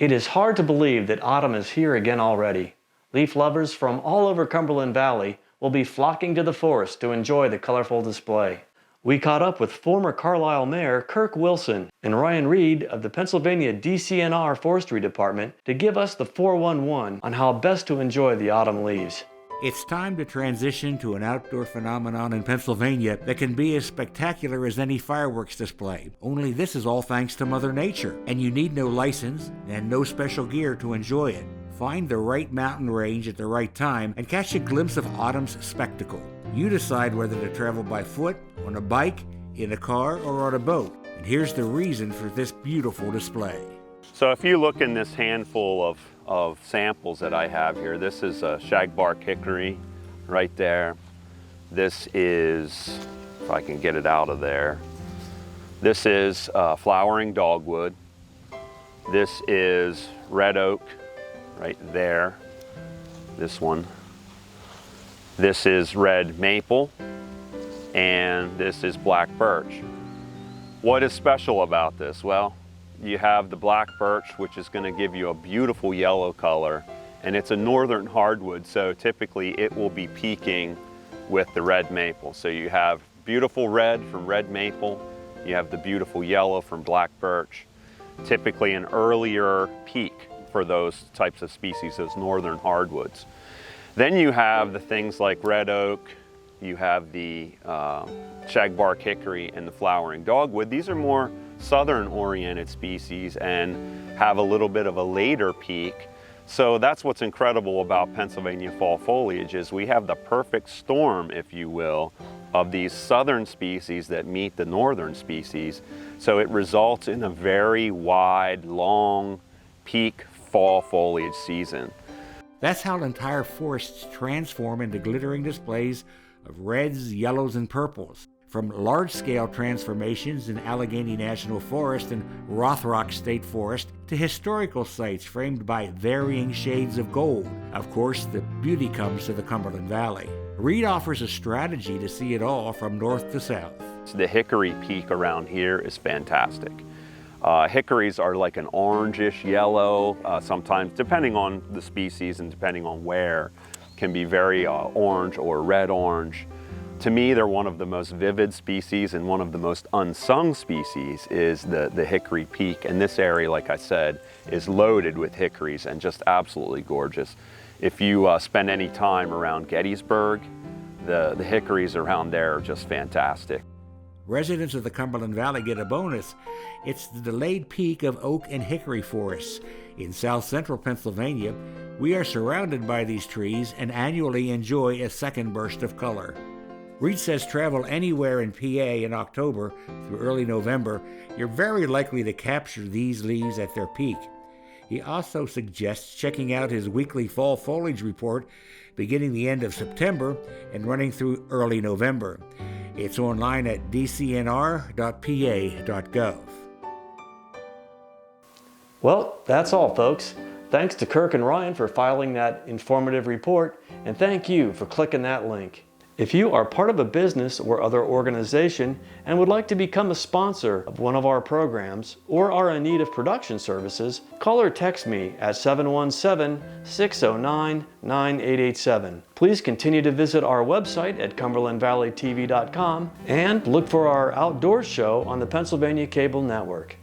It is hard to believe that autumn is here again already. Leaf lovers from all over Cumberland Valley will be flocking to the forest to enjoy the colorful display. We caught up with former Carlisle Mayor Kirk Wilson and Ryan Reed of the Pennsylvania DCNR Forestry Department to give us the 411 on how best to enjoy the autumn leaves. It's time to transition to an outdoor phenomenon in Pennsylvania that can be as spectacular as any fireworks display. Only this is all thanks to Mother Nature, and you need no license and no special gear to enjoy it. Find the right mountain range at the right time and catch a glimpse of autumn's spectacle. You decide whether to travel by foot, on a bike, in a car, or on a boat. And here's the reason for this beautiful display. So if you look in this handful of samples that I have here, this is a shagbark hickory right there. This is, if I can get it out of there, this is flowering dogwood. This is red oak right there, this one. This is red maple, and this is black birch. What is special about this? Well, you have the black birch, which is going to give you a beautiful yellow color, and it's a northern hardwood, so typically it will be peaking with the red maple. So you have beautiful red from red maple, you have the beautiful yellow from black birch, typically an earlier peak for those types of species, those northern hardwoods. Then you have the things like red oak, you have the shagbark hickory and the flowering dogwood. These are more southern oriented species and have a little bit of a later peak. So that's what's incredible about Pennsylvania fall foliage is we have the perfect storm, if you will, of these southern species that meet the northern species. So it results in a very wide, long peak fall foliage season. That's how entire forests transform into glittering displays of reds, yellows, and purples. From large-scale transformations in Allegheny National Forest and Rothrock State Forest to historical sites framed by varying shades of gold. Of course, the beauty comes to the Cumberland Valley. Reed offers a strategy to see it all from north to south. The hickory peak around here is fantastic. Hickories are like an orangish yellow, sometimes depending on the species and depending on where, can be very orange or red orange. To me, they're one of the most vivid species, and one of the most unsung species is the hickory peak. And this area, like I said, is loaded with hickories and just absolutely gorgeous. If you spend any time around Gettysburg, the hickories around there are just fantastic. Residents of the Cumberland Valley get a bonus. It's the delayed peak of oak and hickory forests. In south central Pennsylvania, we are surrounded by these trees and annually enjoy a second burst of color. Reed says travel anywhere in PA in October through early November, you're very likely to capture these leaves at their peak. He also suggests checking out his weekly fall foliage report beginning the end of September and running through early November. It's online at dcnr.pa.gov. Well, that's all, folks. Thanks to Kirk and Ryan for filing that informative report, and thank you for clicking that link. If you are part of a business or other organization and would like to become a sponsor of one of our programs or are in need of production services, call or text me at 717-609-9887. Please continue to visit our website at cumberlandvalleytv.com and look for our outdoors show on the Pennsylvania Cable Network.